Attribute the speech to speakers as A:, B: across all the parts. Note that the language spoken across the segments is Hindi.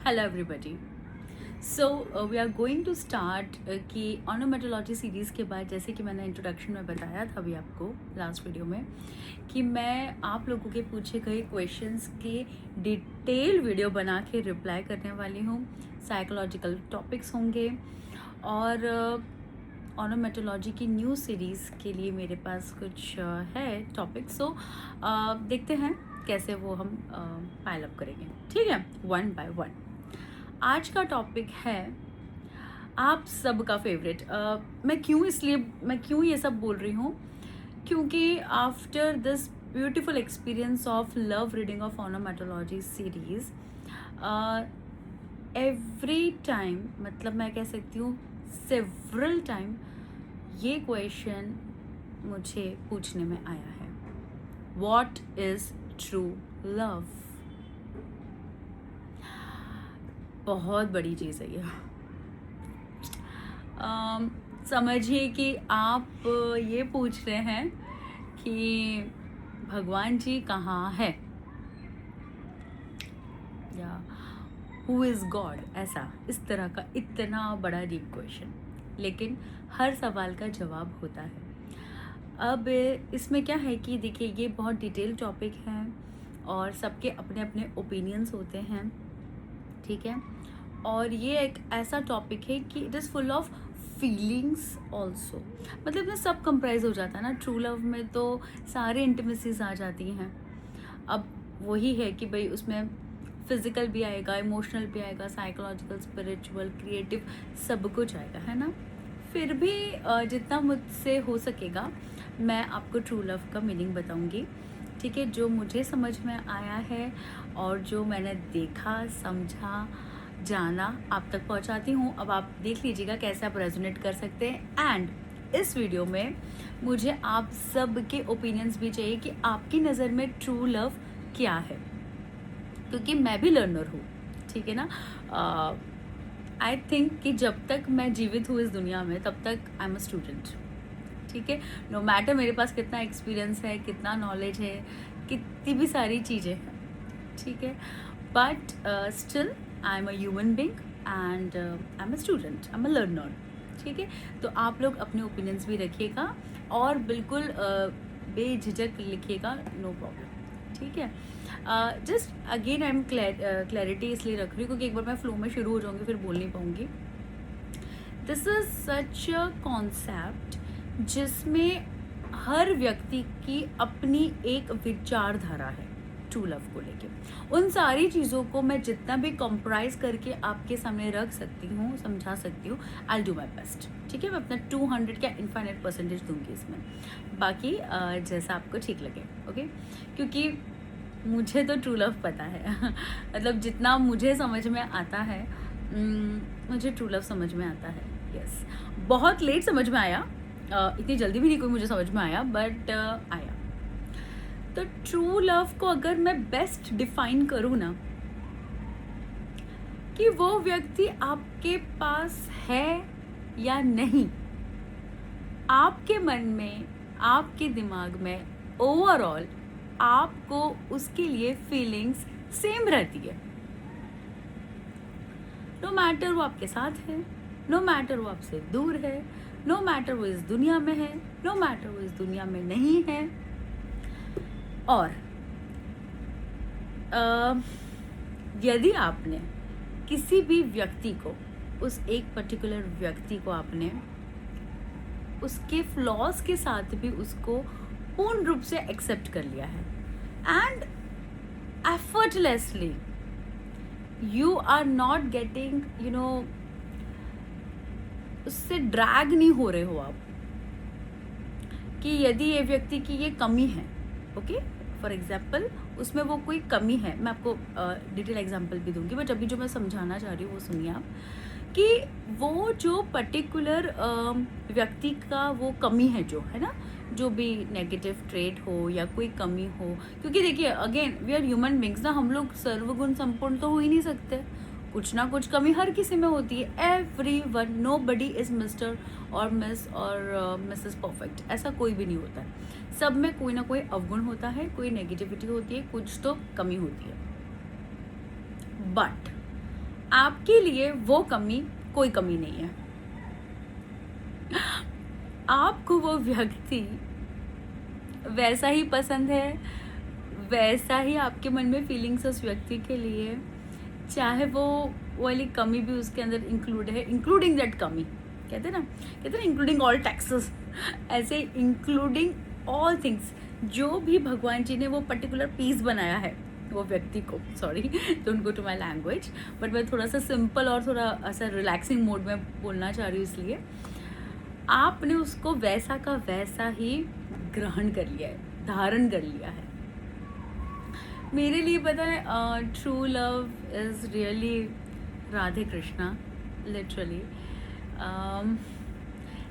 A: Hello everybody. We are going to start कि ऑनोमेटोलॉजी सीरीज़ के बाद, जैसे कि मैंने इंट्रोडक्शन में बताया था अभी आपको लास्ट वीडियो में, कि मैं आप लोगों के पूछे गए क्वेश्चंस के डिटेल वीडियो बना के रिप्लाई करने वाली हूँ. साइकोलॉजिकल टॉपिक्स होंगे और ऑनोमेटोलॉजी की न्यू सीरीज़ के लिए मेरे पास कुछ है टॉपिक्स. देखते हैं कैसे वो हम पाइल अप करेंगे. ठीक है, वन बाय वन. आज का टॉपिक है आप सबका फेवरेट. मैं क्यों ये सब बोल रही हूँ, क्योंकि after this beautiful experience of love reading of onomatology series, every time, मतलब मैं कह सकती हूँ सेवरल टाइम, ये क्वेश्चन मुझे पूछने में आया है. What is true love? बहुत बड़ी चीज़ है ये. समझिए कि आप ये पूछ रहे हैं कि भगवान जी कहाँ है, या हु इज़ गॉड, ऐसा इस तरह का इतना बड़ा डीप क्वेश्चन. लेकिन हर सवाल का जवाब होता है. अब इसमें क्या है कि देखिए, ये बहुत डिटेल टॉपिक है और सबके अपने अपने ओपिनियंस होते हैं. ठीक है, और ये एक ऐसा टॉपिक है कि it is full of feelings also. मतलब ना सब कंप्राइज हो जाता है ना. ट्रू लव में तो सारे इंटीमेसीज आ जाती हैं. अब वही है कि भाई उसमें फिजिकल भी आएगा, इमोशनल भी आएगा, साइकोलॉजिकल, स्पिरिचुअल, क्रिएटिव, सब कुछ आएगा, है ना. फिर भी जितना मुझसे हो सकेगा मैं आपको ट्रू लव का मीनिंग बताऊंगी. ठीक है, जो मुझे समझ में आया है और जो मैंने देखा, समझा, जाना, आप तक पहुंचाती हूँ. अब आप देख लीजिएगा कैसे आप रेजोनेट कर सकते हैं. एंड इस वीडियो में मुझे आप सब के ओपिनियंस भी चाहिए कि आपकी नज़र में ट्रू लव क्या है, क्योंकि मैं भी लर्नर हूँ. ठीक है ना. आई थिंक कि जब तक मैं जीवित हूँ इस दुनिया में, तब तक आई एम अ स्टूडेंट. ठीक है, नो मैटर मेरे पास कितना एक्सपीरियंस है, कितना नॉलेज है, कितनी भी सारी चीज़ें हैं. ठीक है, but still I am a human being and I am a student, I am a learner. ठीक है, तो आप लोग अपने ओपिनियंस भी रखिएगा और बिल्कुल बेझिझक लिखिएगा, नो प्रॉब्लम. ठीक है, just again I am clarity इसलिए रख रही हूँ क्योंकि एक बार मैं फ्लो में शुरू हो जाऊँगी फिर बोल नहीं पाऊँगी. This is such a concept जिसमें हर व्यक्ति की अपनी एक विचारधारा है ट्रू लव को लेके. उन सारी चीज़ों को मैं जितना भी कंप्राइज करके आपके सामने रख सकती हूँ, समझा सकती हूँ, आई डू माई बेस्ट. ठीक है, मैं अपना 200 का इनफाइनाइट परसेंटेज दूंगी इसमें. बाकी जैसा आपको ठीक लगे. ओके, क्योंकि मुझे तो ट्रू लव पता है. मतलब जितना मुझे समझ में आता है, मुझे ट्रू लव समझ में आता है. यस, बहुत लेट समझ में आया, इतनी जल्दी भी नहीं कोई मुझे समझ में आया, बट आया. तो ट्रू लव को अगर मैं बेस्ट डिफाइन करूँ ना, कि वो व्यक्ति आपके पास है या नहीं, आपके मन में, आपके दिमाग में, ओवरऑल आपको उसके लिए फीलिंग्स सेम रहती है. नो मैटर वो आपके साथ है, नो मैटर वो आपसे दूर है, नो मैटर वो इस दुनिया में है, नो मैटर वो इस दुनिया में नहीं है. और यदि आपने किसी भी व्यक्ति को, उस एक पर्टिकुलर व्यक्ति को आपने उसके फ्लॉज के साथ भी उसको पूर्ण रूप से एक्सेप्ट कर लिया है, and effortlessly you are not getting, you know, उससे ड्रैग नहीं हो रहे हो आप, कि यदि ये व्यक्ति की ये कमी है, ओके, फॉर एग्जाम्पल उसमें वो कोई कमी है, मैं आपको डिटेल एग्जाम्पल भी दूंगी, बट अभी जो मैं समझाना चाह रही हूँ वो सुनिए आप, कि वो जो पर्टिकुलर व्यक्ति का वो कमी है, जो है ना, जो भी नेगेटिव ट्रेट हो या कोई कमी हो, क्योंकि देखिए again we are human beings ना, हम लोग सर्वगुण संपूर्ण तो हो ही नहीं सकते. कुछ ना कुछ कमी हर किसी में होती है. Everyone, nobody is mister और मिस और मिसेस परफेक्ट, ऐसा कोई भी नहीं होता है. सब में कोई ना कोई अवगुण होता है, कोई नेगेटिविटी होती है, कुछ तो कमी होती है. बट आपके लिए वो कमी कोई कमी नहीं है। आपको वो व्यक्ति वैसा ही पसंद है, वैसा ही आपके मन में फीलिंग्स उस व्यक्ति के लिए, चाहे वो वाली कमी भी उसके अंदर इंक्लूड है, इंक्लूडिंग दैट कमी, कहते हैं ना इंक्लूडिंग ऑल टैक्सेस, ऐसे इंक्लूडिंग ऑल थिंग्स, जो भी भगवान जी ने वो पर्टिकुलर पीस बनाया है वो व्यक्ति को, sorry don't go to my language, but मैं थोड़ा सा सिंपल और थोड़ा ऐसा रिलैक्सिंग मोड में बोलना चाह रही हूँ, इसलिए आपने उसको वैसा का वैसा ही ग्रहण कर लिया है, धारण कर लिया है। मेरे लिए पता है true love is really Radhe Krishna, literally.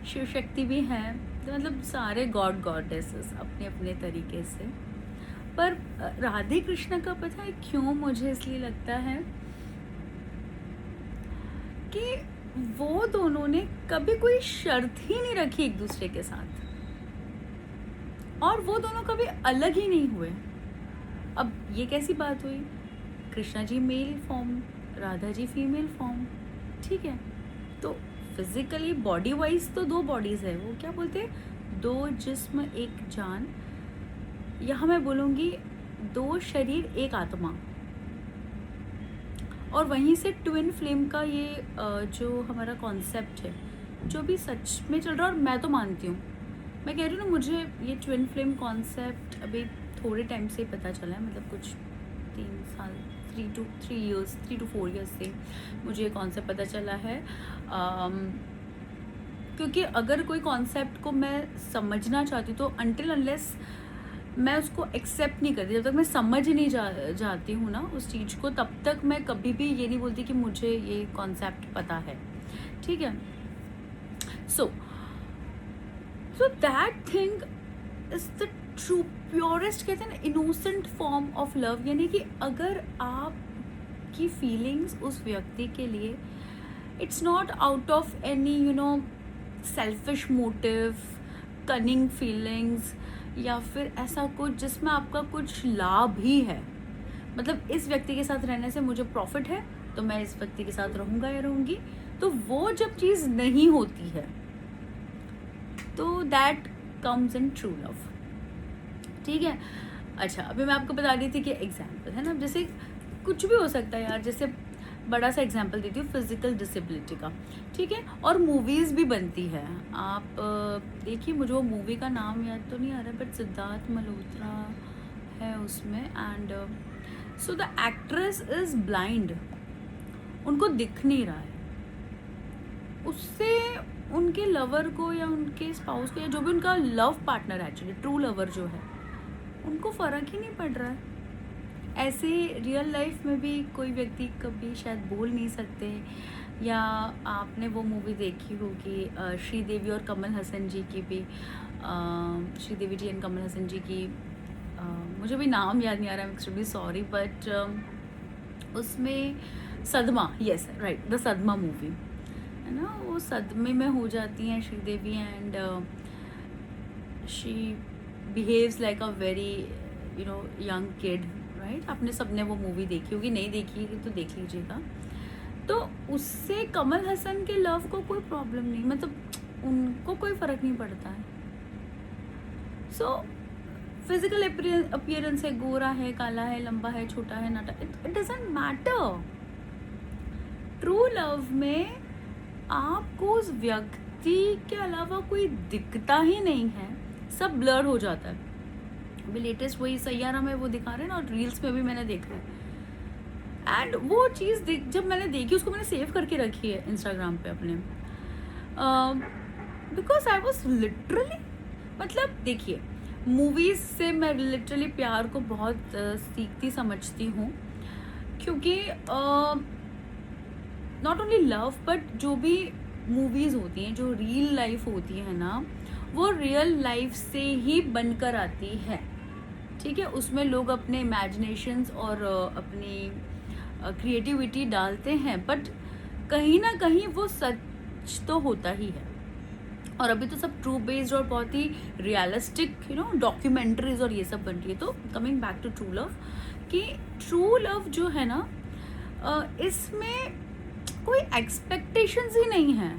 A: Shiv Shakti भी हैं, तो मतलब सारे गॉड गॉडेसेस अपने अपने तरीके से, पर राधे कृष्ण का पता है क्यों मुझे इसलिए लगता है कि वो दोनों ने कभी कोई शर्त ही नहीं रखी एक दूसरे के साथ, और वो दोनों कभी अलग ही नहीं हुए। अब ये कैसी बात हुई, Krishna ji male form, Radha ji female form, ठीक है, तो फिजिकली बॉडी वाइज तो दो बॉडीज है, वो क्या बोलते हैं, दो जिस्म एक जान, यहाँ मैं बोलूँगी दो शरीर एक आत्मा, और वहीं से ट्विन फ्लेम का ये जो हमारा कॉन्सेप्ट है, जो भी सच में चल रहा है, और मैं तो मानती हूँ, मैं कह रही हूँ ना, मुझे ये ट्विन फ्लेम कॉन्सेप्ट अभी थोड़े टाइम से पता चला है, मतलब कुछ 3 साल 3 to 4 years से मुझे ये कॉन्सेप्ट पता चला है। क्योंकि अगर कोई कॉन्सेप्ट को मैं समझना चाहती हूँ तो अनटिल अनलेस मैं उसको एक्सेप्ट नहीं करती, जब तक मैं समझ नहीं जाती हूँ ना उस चीज़ को, तब तक मैं कभी भी ये नहीं बोलती कि मुझे ये कॉन्सेप्ट पता है, ठीक है। So that thing is the true purest, कहते हैं ना, इनोसेंट फॉर्म ऑफ लव, यानी कि अगर आपकी फीलिंग्स उस व्यक्ति के लिए, it's not out of any selfish motive, cunning feelings, या फिर ऐसा कुछ जिसमें आपका कुछ लाभ ही है, मतलब इस व्यक्ति के साथ रहने से मुझे प्रॉफिट है तो मैं इस व्यक्ति के साथ रहूँगा या रहूँगी, तो वो जब चीज़ नहीं होती है तो that comes in true love, ठीक है। अच्छा, अभी मैं आपको बता रही थी कि एग्जाम्पल है ना, जैसे कुछ भी हो सकता है यार, जैसे बड़ा सा एग्जाम्पल देती हूँ फिजिकल डिसेबिलिटी का, ठीक है, और मूवीज़ भी बनती है, आप देखिए, मुझे वो मूवी का नाम याद तो नहीं आ रहा, बट सिद्धार्थ मल्होत्रा है उसमें, and so the actress is blind, उनको दिख नहीं रहा है, उससे उनके लवर को या उनके स्पाउस को या जो भी उनका love partner, actually true lover जो है, उनको फ़र्क ही नहीं पड़ रहा है। ऐसे रियल लाइफ में भी कोई व्यक्ति कभी शायद बोल नहीं सकते, या आपने वो मूवी देखी होगी श्रीदेवी और कमल हसन जी की भी, श्रीदेवी जी एंड कमल हसन जी की, मुझे भी नाम याद नहीं आ रहा, I am extremely sorry, but उसमें सदमा, यस राइट, द सदमा मूवी है ना, वो सदमे में हो जाती हैं Sridevi, and she behaves like a very young kid, right. आपने सबने वो मूवी देखी होगी, नहीं देखी तो देख लीजिएगा। तो उससे कमल हसन के लव को कोई प्रॉब्लम नहीं, मतलब उनको कोई फ़र्क नहीं पड़ता है। सो फिजिकल अपीयरेंस है, गोरा है, काला है, लंबा है, छोटा है, नाटा, it doesn't matter. True love में आपको उस व्यक्ति के अलावा कोई दिखता ही नहीं है, सब ब्लर हो जाता है। अभी लेटेस्ट वही सैयारा में वो दिखा रहे हैं ना, और रील्स में भी मैंने देखा है, एंड वो चीज़ जब मैंने देखी, उसको मैंने सेव करके रखी है इंस्टाग्राम पे अपने, बिकॉज आई वॉज लिटरली, मतलब देखिए, मूवीज़ से मैं लिटरली प्यार को बहुत सीखती समझती हूँ, क्योंकि नॉट ओनली लव, बट जो भी मूवीज़ होती हैं, जो रियल लाइफ होती है ना, वो रियल लाइफ से ही बनकर आती है, ठीक है। उसमें लोग अपने इमेजिनेशंस और अपनी क्रिएटिविटी डालते हैं, बट कहीं ना कहीं वो सच तो होता ही है। और अभी तो सब ट्रू बेस्ड और बहुत ही रियलिस्टिक डॉक्यूमेंट्रीज और ये सब बन रही है। तो coming back to true love, कि ट्रू लव जो है ना, इसमें कोई एक्सपेक्टेशंस ही नहीं है,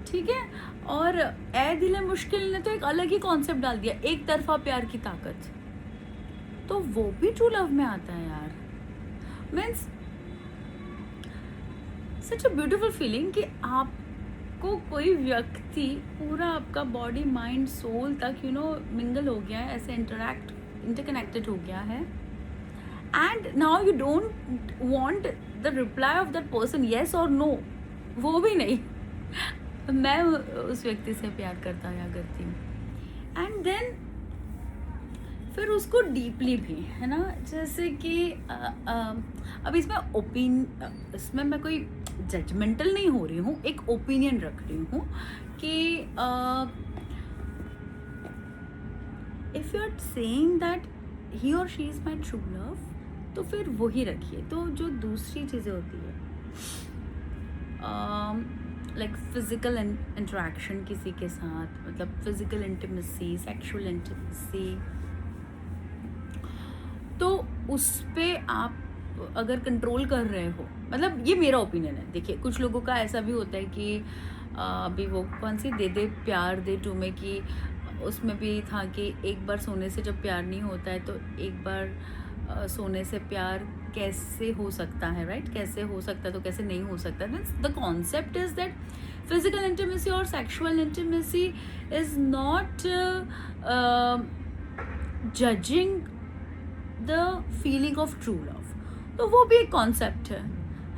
A: ठीक है। और ए दिल है मुश्किल ने तो एक अलग ही कॉन्सेप्ट डाल दिया, एक तरफा प्यार की ताकत, तो वो भी ट्रू लव में आता है यार। Means such a beautiful feeling कि आपको कोई व्यक्ति पूरा आपका बॉडी माइंड सोल तक मिंगल हो गया है, ऐसे इंटरकनेक्टेड हो गया है, and now you don't want the reply off that person yes और नो, वो भी नहीं। मैं उस व्यक्ति से प्यार करता या करती हूँ, एंड देन फिर उसको डीपली भी, है ना, जैसे कि अब इसमें मैं कोई जजमेंटल नहीं हो रही हूँ, एक ओपिनियन रख रही हूँ कि if you are saying that he और she is my true love, तो फिर वही रखिए। तो जो दूसरी चीज़ें होती है लाइक फिज़िकल इंटरेक्शन किसी के साथ, मतलब फिज़िकल इंटीमेसी, सेक्सुअल इंटीमेसी, तो उस पे आप अगर कंट्रोल कर रहे हो, मतलब ये मेरा ओपिनियन है। देखिए कुछ लोगों का ऐसा भी होता है कि अभी वो कौन सी दे दे प्यार दे टू में, कि उसमें भी था कि एक बार सोने से जब प्यार नहीं होता है तो एक बार सोने से प्यार कैसे हो सकता है, राइट? कैसे हो सकता है तो कैसे नहीं हो सकता। Means the concept is that physical intimacy और sexual intimacy is not judging the feeling of true love. तो वो भी एक कॉन्सेप्ट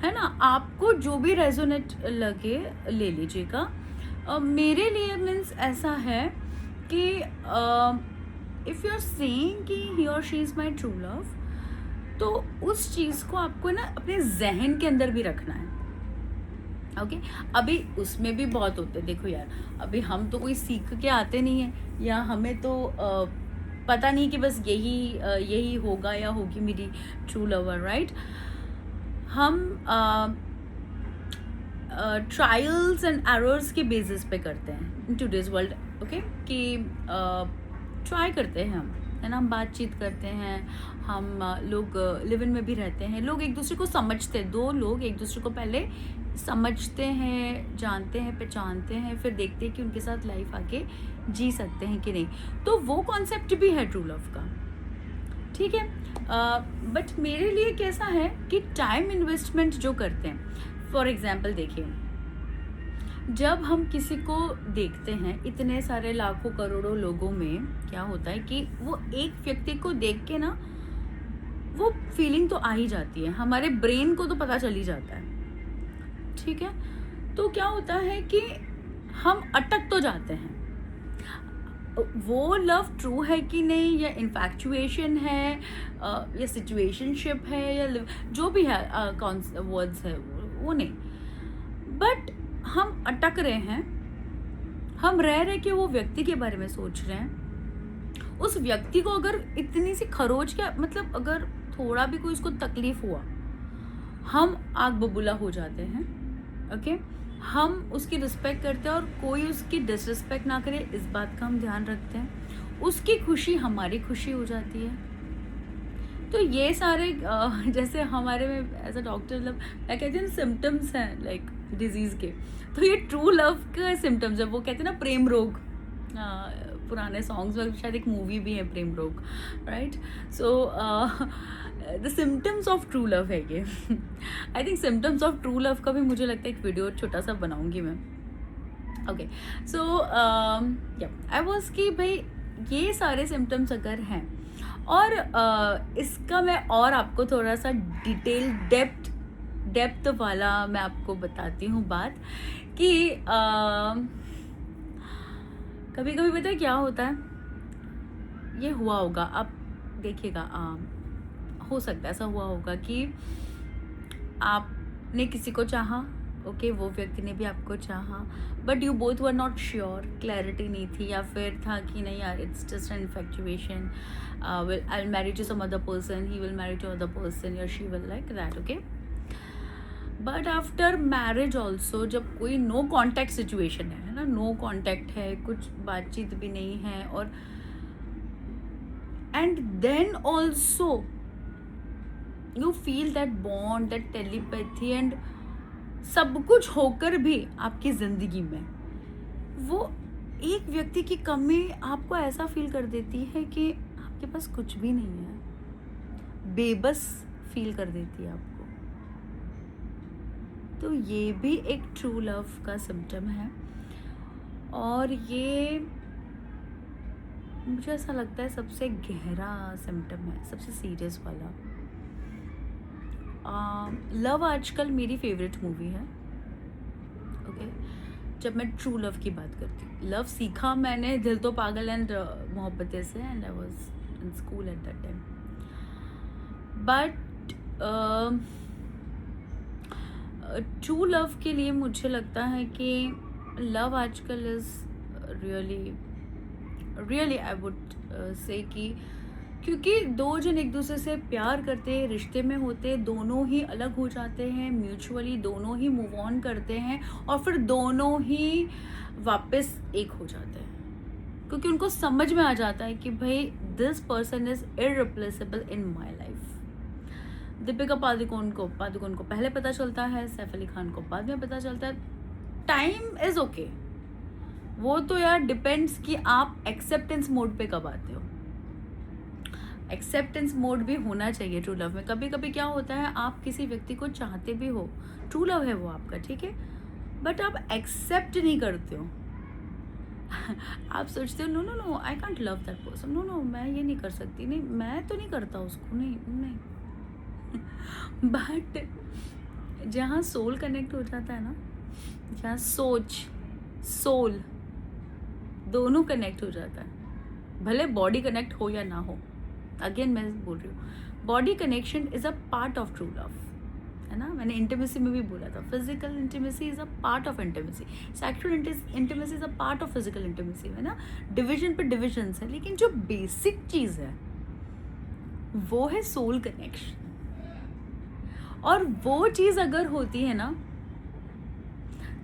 A: है ना। आपको जो भी रेजोनेट लगे ले लीजिएगा। मेरे लिए मीन्स ऐसा है कि इफ़ यू आर सेइंग कि ही और she is my true love, तो उस चीज़ को आपको ना अपने जहन के अंदर भी रखना है। ओके अभी उसमें भी बहुत होते हैं। देखो यार, अभी हम तो कोई सीख के आते नहीं हैं, या हमें तो पता नहीं कि बस यही होगा या होगी मेरी ट्रू लवर, राइट? हम ट्रायल्स एंड एरर्स के बेसिस पे करते हैं इन टूडेज वर्ल्ड। ओके कि ट्राई करते हैं हम, है ना, हम बातचीत करते हैं, हम लोग लिव इन में भी रहते हैं, लोग एक दूसरे को समझते हैं, दो लोग एक दूसरे को पहले समझते हैं, जानते हैं, पहचानते हैं, फिर देखते हैं कि उनके साथ लाइफ आगे जी सकते हैं कि नहीं। तो वो कॉन्सेप्ट भी है ट्रू लव का, ठीक है। बट मेरे लिए कैसा है कि टाइम इन्वेस्टमेंट जो करते हैं, फॉर एग्जाम्पल देखिए, जब हम किसी को देखते हैं इतने सारे लाखों करोड़ों लोगों में, क्या होता है कि वो एक व्यक्ति को देख के ना वो फीलिंग तो आ ही जाती है, हमारे ब्रेन को तो पता चल ही जाता है, ठीक है। तो क्या होता है कि हम अटक तो जाते हैं, वो लव ट्रू है कि नहीं, या इन्फैक्चुएशन है, या सिचुएशनशिप है, या जो भी है कौन वर्ड्स है वो नहीं, बट हम अटक रहे हैं, हम रह रहे कि वो व्यक्ति के बारे में सोच रहे हैं। उस व्यक्ति को अगर इतनी सी खरोच का मतलब अगर थोड़ा भी कोई उसको तकलीफ हुआ, हम आग बबूला हो जाते हैं। ओके हम उसकी रिस्पेक्ट करते हैं और कोई उसकी डिसरिस्पेक्ट ना करे, इस बात का हम ध्यान रखते हैं। उसकी खुशी हमारी खुशी हो जाती है। तो ये सारे जैसे हमारे में एज अ डॉक्टर मतलब मैं कहती हूँ सिम्टम्स हैं लाइक डिजीज़ के, तो ये ट्रू लव के सिम्टम्स है। वो कहते हैं ना प्रेम रोग, पुराने सॉन्ग्स में शायद एक मूवी भी है प्रेम रोग, right? So the symptoms of true love है ये। I think symptoms of true love का भी मुझे लगता है एक वीडियो छोटा सा बनाऊंगी मैं। ओके सो आई वाज कि भाई ये सारे सिम्टम्स अगर हैं, और इसका मैं और आपको थोड़ा सा डिटेल डेप्थ वाला मैं आपको बताती हूँ बात कि कभी कभी पता है क्या होता है, ये हुआ होगा, आप देखिएगा, हो सकता है ऐसा हुआ होगा कि आपने किसी को चाहा, ओके वो व्यक्ति ने भी आपको चाहा, but you both were not sure, clarity नहीं थी, या फिर था कि नहीं यार it's just an infatuation, I will marry to some other person, he will marry to other person, या she will like that, okay. But after marriage also, जब कोई नो कॉन्टैक्ट सिचुएशन है ना, नो कॉन्टैक्ट है, कुछ बातचीत भी नहीं है, और and then also you feel that bond, that telepathy and सब कुछ होकर भी आपकी ज़िंदगी में वो एक व्यक्ति की कमी आपको ऐसा फील कर देती है कि आपके पास कुछ भी नहीं है, बेबस फील कर देती है आपको। तो ये भी एक ट्रू लव का सिम्टम है, और ये मुझे ऐसा लगता है सबसे गहरा सिम्टम है, सबसे सीरियस वाला। लव आजकल मेरी फेवरेट मूवी है। ओके, जब मैं ट्रू लव की बात करती हूँ, लव सीखा मैंने दिल तो पागल एंड मोहब्बतें से, and I was in school at that time. But true love के लिए मुझे लगता है कि लव आजकल is really I would say कि क्योंकि दो जन एक दूसरे से प्यार करते हैं, रिश्ते में होते, दोनों ही अलग हो जाते हैं म्यूचुअली, दोनों ही मूव ऑन करते हैं और फिर दोनों ही वापस एक हो जाते हैं, क्योंकि उनको समझ में आ जाता है कि भाई this person is irreplaceable in my life. Deepika Padukone को पहले पता चलता है, सैफ अली खान को बाद में पता चलता है। टाइम इज ओके, वो तो यार डिपेंड्स कि आप एक्सेप्टेंस मोड पे कब आते हो। एक्सेप्टेंस मोड भी होना चाहिए ट्रू लव में। कभी कभी क्या होता है, आप किसी व्यक्ति को चाहते भी हो, ट्रू लव है वो आपका, ठीक है, बट आप एक्सेप्ट नहीं करते हो। आप सोचते हो no no no I can't love that person, no no मैं ये नहीं कर सकती, नहीं मैं तो नहीं करता उसको, नहीं नहीं। बट जहाँ सोल कनेक्ट हो जाता है ना, जहाँ सोल दोनों कनेक्ट हो जाता है, भले बॉडी कनेक्ट हो या ना हो, अगेन मैं बोल रही हूँ body connection is a part of true love, है ना। मैंने इंटीमेसी में भी बोला था, physical intimacy is a part of intimacy, sexual intimacy is a part of physical intimacy, है ना। डिविजन पे डिविजन्स है, लेकिन जो बेसिक चीज़ है वो है सोल कनेक्शन। और वो चीज़ अगर होती है ना,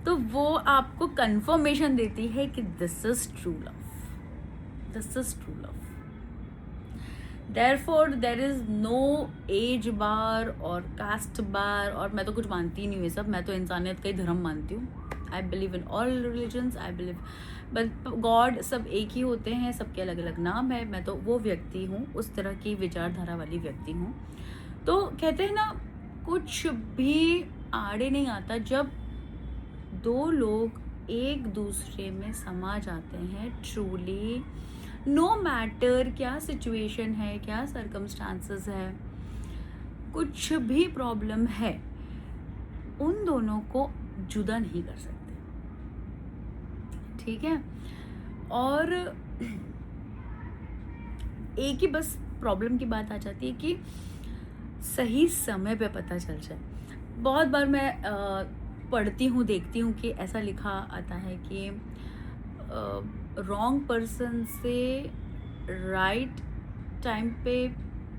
A: तो वो आपको कंफर्मेशन देती है कि this is true love, this is true love. Therefore there is no age bar और कास्ट बार, और मैं तो कुछ मानती ही नहीं हूँ ये सब, मैं तो इंसानियत का ही धर्म मानती हूँ। I believe in all religions, I believe but God सब एक ही होते हैं, सबके अलग अलग नाम है। मैं तो वो व्यक्ति हूँ, उस तरह की विचारधारा वाली व्यक्ति हूँ। तो कहते हैं ना, कुछ भी आड़े नहीं आता जब दो लोग एक दूसरे में समा जाते हैं ट्रूली, नो मैटर क्या सिचुएशन है, क्या सर्कमस्टांसेस है, कुछ भी प्रॉब्लम है, उन दोनों को जुदा नहीं कर सकते, ठीक है। और एक ही बस प्रॉब्लम की बात आ जाती है कि सही समय पे पता चल जाए। बहुत बार मैं पढ़ती हूँ, देखती हूँ कि ऐसा लिखा आता है कि रॉन्ग पर्सन से राइट टाइम पे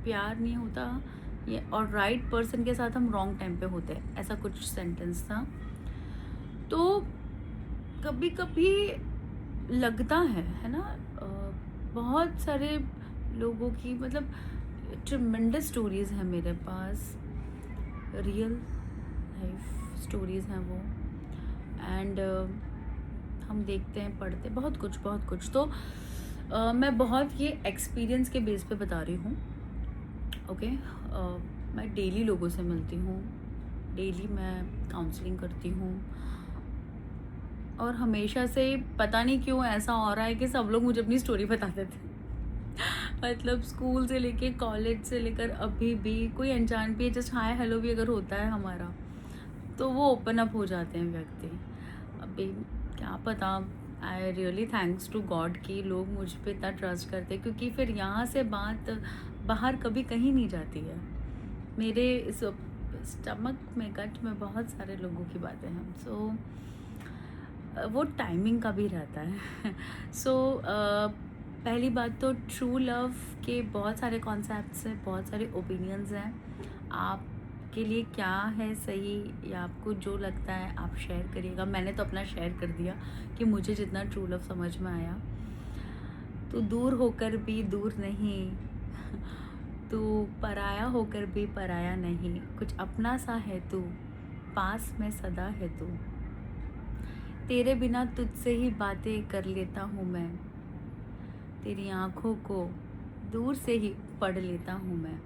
A: प्यार नहीं होता, ये और राइट पर्सन के साथ हम रॉन्ग टाइम पे होते हैं, ऐसा कुछ सेंटेंस था। तो कभी कभी लगता है ना, बहुत सारे लोगों की मतलब ट्रिमेंडस स्टोरीज़ हैं मेरे पास, रियल लाइफ स्टोरीज़ हैं वो, एंड हम देखते हैं, पढ़ते हैं बहुत कुछ। तो मैं बहुत ये एक्सपीरियंस के बेस पे बता रही हूँ, ओके। मैं डेली लोगों से मिलती हूँ, डेली मैं काउंसलिंग करती हूँ, और हमेशा से पता नहीं क्यों ऐसा हो रहा है कि सब लोग मुझे अपनी स्टोरी बताते थे। मतलब स्कूल से लेके कॉलेज से लेकर अभी भी कोई अनजान भी जस्ट हाय हेलो भी अगर होता है हमारा, तो वो ओपन अप हो जाते हैं व्यक्ति। अभी क्या पता, I really thanks to God कि लोग मुझ पे इतना ट्रस्ट करते हैं, क्योंकि फिर यहाँ से बात बाहर कभी कहीं नहीं जाती है। मेरे इस स्टमक में, गट में बहुत सारे लोगों की बातें हैं, सो वो टाइमिंग का भी रहता है। सो पहली बात तो ट्रू लव के बहुत सारे कॉन्सेप्ट्स हैं, बहुत सारे ओपिनियंस हैं। आपके लिए क्या है सही, या आपको जो लगता है आप शेयर करिएगा। मैंने तो अपना शेयर कर दिया कि मुझे जितना ट्रू लव समझ में आया। तो दूर होकर भी दूर नहीं, तू पराया होकर भी पराया नहीं, कुछ अपना सा है तू, पास में सदा है तू, तेरे बिना तुझसे ही बातें कर लेता हूँ मैं, तेरी आँखों को दूर से ही पढ़ लेता हूँ मैं।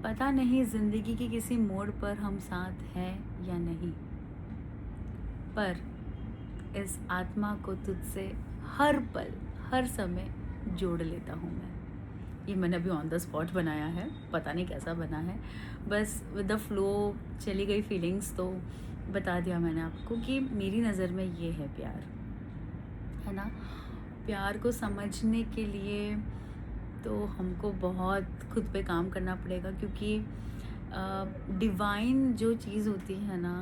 A: पता नहीं ज़िंदगी की किसी मोड़ पर हम साथ हैं या नहीं, पर इस आत्मा को तुझसे हर पल हर समय जोड़ लेता हूँ मैं। ये मैंने अभी ऑन द स्पॉट बनाया है, पता नहीं कैसा बना है, बस विद द फ्लो चली गई फीलिंग्स, तो बता दिया मैंने आपको कि मेरी नज़र में ये है प्यार, है ना। प्यार को समझने के लिए तो हमको बहुत खुद पे काम करना पड़ेगा, क्योंकि डिवाइन जो चीज़ होती है ना,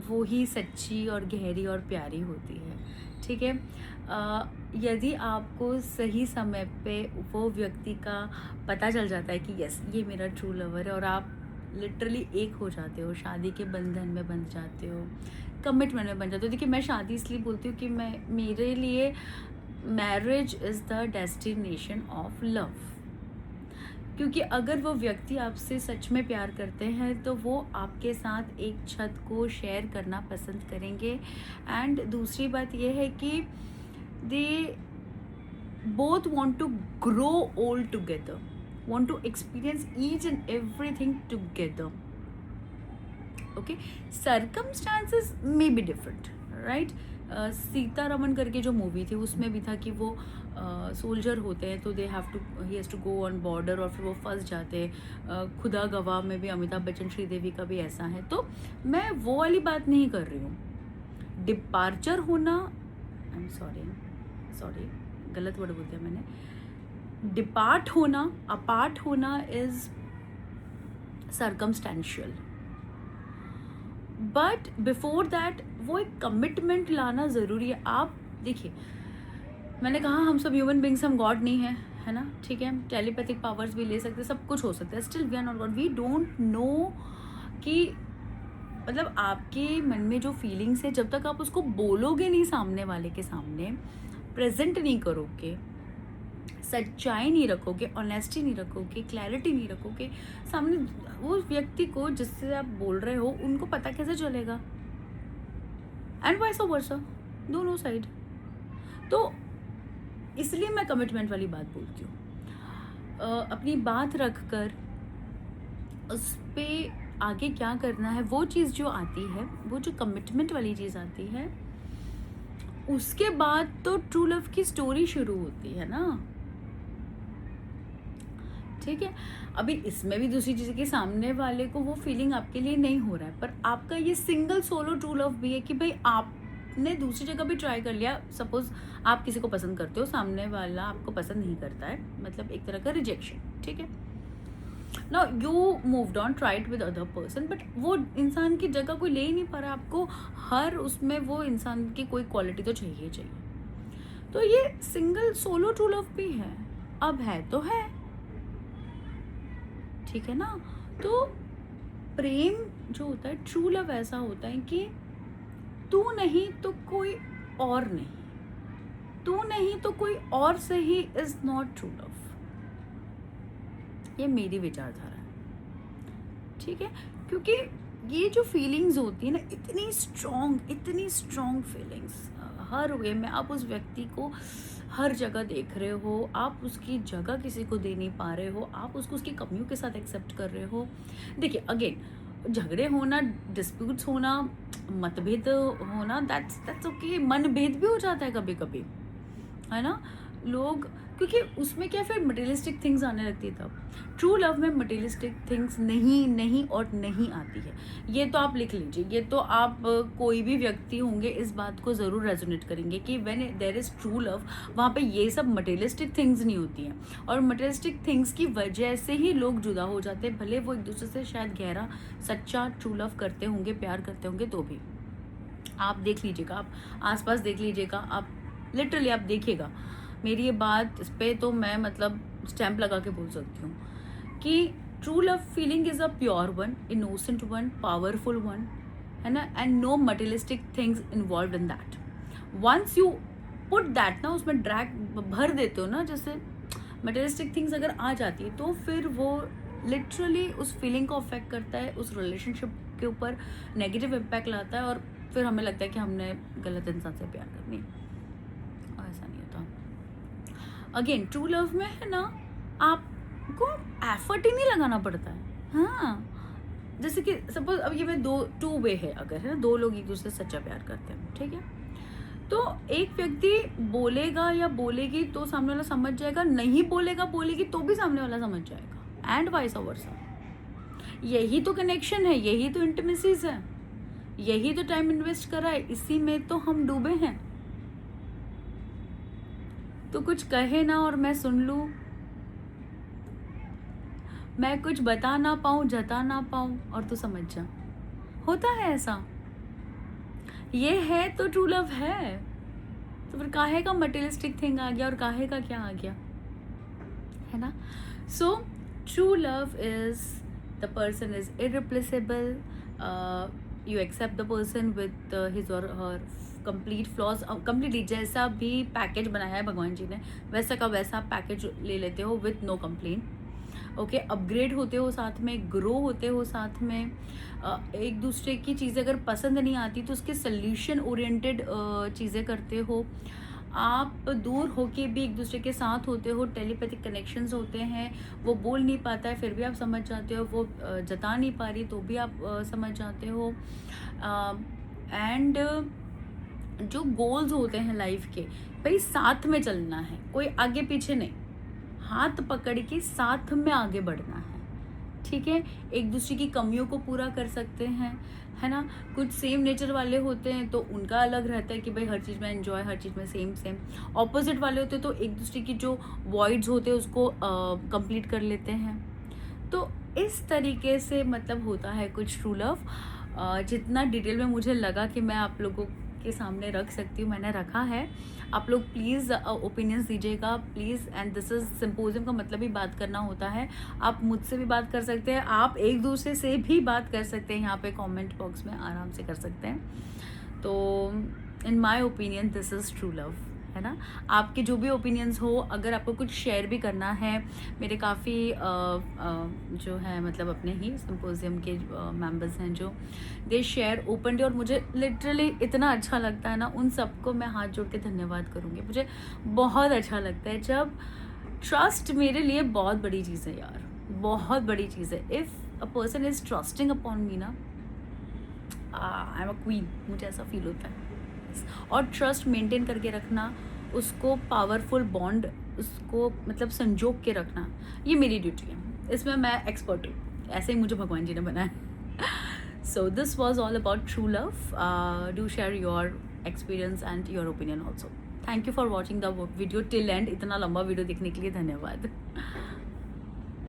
A: वो ही सच्ची और गहरी और प्यारी होती है, ठीक है। यदि आपको सही समय पे वो व्यक्ति का पता चल जाता है कि यस ये मेरा ट्रू लवर है, और आप लिटरली एक हो जाते हो, शादी के बंधन में बंध जाते हो, कमिटमेंट में बन जाते हो। देखिए, मैं शादी इसलिए बोलती हूँ कि मेरे लिए marriage is the destination of love, क्योंकि अगर वो व्यक्ति आपसे सच में प्यार करते हैं तो वो आपके साथ एक छत को शेयर करना पसंद करेंगे। एंड दूसरी बात ये है कि they both want to grow old together, want to experience each and everything together. Okay, circumstances may be different, right. Sitaraman करके जो मूवी थी उसमें भी था कि वो सोल्जर होते हैं तो he has to go on border, और फिर वो फंस जाते हैं। खुदा गवाह में भी अमिताभ बच्चन श्रीदेवी का भी ऐसा है, तो मैं वो वाली बात नहीं कर रही हूँ। डिपार्चर होना, आई एम सॉरी गलत वर्ड बोल दिया मैंने। डिपार्ट होना, अपार्ट होना is circumstantial, but before that वो एक कमिटमेंट लाना ज़रूरी है। आप देखिए, मैंने कहा हम सब ह्यूमन बींग्स, हम गॉड नहीं है, है ना, ठीक है। टेलीपैथिक पावर्स भी ले सकते हैं, सब कुछ हो सकता है, still we are not God. We don't know कि मतलब आपके मन में जो फीलिंग्स है, जब तक आप उसको बोलोगे नहीं सामने वाले के सामने, प्रेजेंट नहीं करोगे, सच्चाई नहीं रखोगे, ऑनेस्टी नहीं रखोगे, क्लैरिटी नहीं रखोगे सामने, वो व्यक्ति को जिससे आप बोल रहे हो उनको पता कैसे चलेगा? एंड वाइस वर्सा, दोनों साइड। तो इसलिए मैं कमिटमेंट वाली बात बोलती हूँ। अपनी बात रख कर उस पर आगे क्या करना है, वो चीज़ जो आती है, वो जो कमिटमेंट वाली चीज़ आती है, उसके बाद तो ट्रू लव की स्टोरी शुरू होती है ना, ठीक है। अभी इसमें भी दूसरी चीज़ के सामने वाले को वो फीलिंग आपके लिए नहीं हो रहा है, पर आपका ये सिंगल सोलो ट्रू लव भी है कि भाई आपने दूसरी जगह भी ट्राई कर लिया। सपोज आप किसी को पसंद करते हो, सामने वाला आपको पसंद नहीं करता है, मतलब एक तरह का रिजेक्शन, ठीक है। Now you moved on, tried with other person, but वो इंसान की जगह कोई ले ही नहीं पा रहा। आपको हर उसमें वो इंसान की कोई क्वालिटी तो चाहिए चाहिए। तो ये सिंगल सोलो ट्रू लव भी है, अब है तो है, ठीक है ना। तो प्रेम जो होता है, ट्रू लव ऐसा होता है कि तू नहीं तो कोई और नहीं, तू नहीं तो कोई और से he is not true love. ये मेरी विचारधारा है, ठीक है। क्योंकि ये जो फीलिंग्स होती है ना, इतनी स्ट्रॉन्ग फीलिंग्स, हर वे में आप उस व्यक्ति को हर जगह देख रहे हो, आप उसकी जगह किसी को दे नहीं पा रहे हो, आप उसको उसकी कमियों के साथ एक्सेप्ट कर रहे हो। देखिए, अगेन झगड़े होना, डिस्प्यूट्स होना, मतभेद होना, दैट्स ओके। मनभेद भी हो जाता है कभी कभी, है ना लोग, क्योंकि उसमें क्या फिर मटेरियलिस्टिक थिंग्स आने लगती है। तब ट्रू लव में मटेरियलिस्टिक थिंग्स नहीं और नहीं आती है। ये तो आप लिख लीजिए, ये तो आप कोई भी व्यक्ति होंगे इस बात को ज़रूर रेजोनेट करेंगे कि when there is true love, वहाँ पे ये सब मटेरियलिस्टिक थिंग्स नहीं होती हैं, और मटेरियलिस्टिक थिंग्स की वजह से ही लोग जुदा हो जाते हैं। भले वो एक दूसरे से शायद गहरा सच्चा ट्रू लव करते होंगे, प्यार करते होंगे, तो भी आप देख लीजिएगा, आप आसपास देख लीजिएगा, आप लिटरली आप देखिएगा। मेरी ये बात इस पर तो मैं मतलब स्टैम्प लगा के बोल सकती हूँ कि true love feeling is a pure one, innocent one, powerful one, है ना, and no materialistic things involve in that. Once you put that ना, उसमें ड्रैग भर देते हो ना, जैसे मटेरियलिस्टिक थिंग्स अगर आ जाती है तो फिर वो लिटरली उस फीलिंग को अफेक्ट करता है, उस रिलेशनशिप के ऊपर नेगेटिव इम्पैक्ट लाता है, और फिर हमें लगता है कि हमने गलत इंसान से प्यार करनी, और ऐसा नहीं होता। अगेन ट्रू लव में है ना, आपको एफर्ट ही नहीं लगाना पड़ता है। हाँ, जैसे कि सपोज अब ये मैं टू वे है, अगर है ना दो लोग एक दूसरे से सच्चा प्यार करते हैं, ठीक है, तो एक व्यक्ति बोलेगा या बोलेगी तो सामने वाला समझ जाएगा, नहीं बोलेगा बोलेगी तो भी सामने वाला समझ जाएगा, एंड वाइस वर्सा। यही तो कनेक्शन है, यही तो इंटीमेसीज है, यही तो टाइम इन्वेस्ट करा है, इसी में तो हम डूबे हैं। तो कुछ कहे ना और मैं सुन लूं, मैं कुछ बता ना पाऊं, जता ना पाऊं, और तू समझ जा। होता है ऐसा, ये है तो ट्रू लव है। तो फिर काहे का मटेरियलिस्टिक थिंग आ गया और काहे का क्या आ गया, है ना। So true love is the person is irreplaceable, you accept the person with his or her complete flaws, completely जैसा भी पैकेज बनाया है भगवान जी ने वैसा का वैसा पैकेज ले लेते हो with no complain. Okay, upgrade होते हो साथ में, ग्रो होते हो साथ में, एक दूसरे की चीज़ें अगर पसंद नहीं आती तो उसके सल्यूशन ओरिएंटेड चीज़ें करते हो। आप दूर होके भी एक दूसरे के साथ होते हो, टेलीपैथिक कनेक्शंस होते हैं, वो बोल नहीं पाता है फिर भी आप समझ जाते हो, वो जता नहीं पा रही तो भी आप समझ जाते हो। एंड जो गोल्स होते हैं लाइफ के, भाई साथ में चलना है, कोई आगे पीछे नहीं, हाथ पकड़ के साथ में आगे बढ़ना है, ठीक है। एक दूसरे की कमियों को पूरा कर सकते हैं, है ना। कुछ सेम नेचर वाले होते हैं तो उनका अलग रहता है कि भाई हर चीज़ में एंजॉय, हर चीज़ में सेम। ऑपोजिट वाले होते हैं तो एक दूसरे की जो वॉइड्स होते हैं उसको कंप्लीट कर लेते हैं। तो इस तरीके से मतलब होता है कुछ ट्रू लव। जितना डिटेल में मुझे लगा कि मैं आप लोगों के सामने रख सकती हूँ, मैंने रखा है। आप लोग प्लीज़ ओपिनियंस दीजिएगा please. And this is symposium का मतलब ही बात करना होता है। आप मुझसे भी बात कर सकते हैं, आप एक दूसरे से भी बात कर सकते हैं, यहाँ पे कमेंट बॉक्स में आराम से कर सकते हैं। तो in my opinion this is true love, है ना। आपके जो भी ओपिनियंस हो, अगर आपको कुछ शेयर भी करना है, मेरे काफ़ी जो है मतलब अपने ही सिंपोजियम के मेंबर्स हैं जो दे शेयर ओपनली, और मुझे लिटरली इतना अच्छा लगता है ना, उन सबको मैं हाथ जोड़ के धन्यवाद करूँगी। मुझे बहुत अच्छा लगता है जब ट्रस्ट, मेरे लिए बहुत बड़ी चीज़ है यार, बहुत बड़ी चीज़ है। If a person is trusting upon मी ना, आई एम अ क्वीन, मुझे ऐसा फील होता है। और ट्रस्ट मेंटेन करके रखना, उसको पावरफुल बॉन्ड, उसको मतलब संजोग के रखना, ये मेरी ड्यूटी है, इसमें मैं एक्सपर्ट हूँ, ऐसे ही मुझे भगवान जी ने बनाया। So this was all about true love. Do share your experience and your opinion also. Thank you for watching the video till and. इतना लंबा वीडियो देखने के लिए धन्यवाद।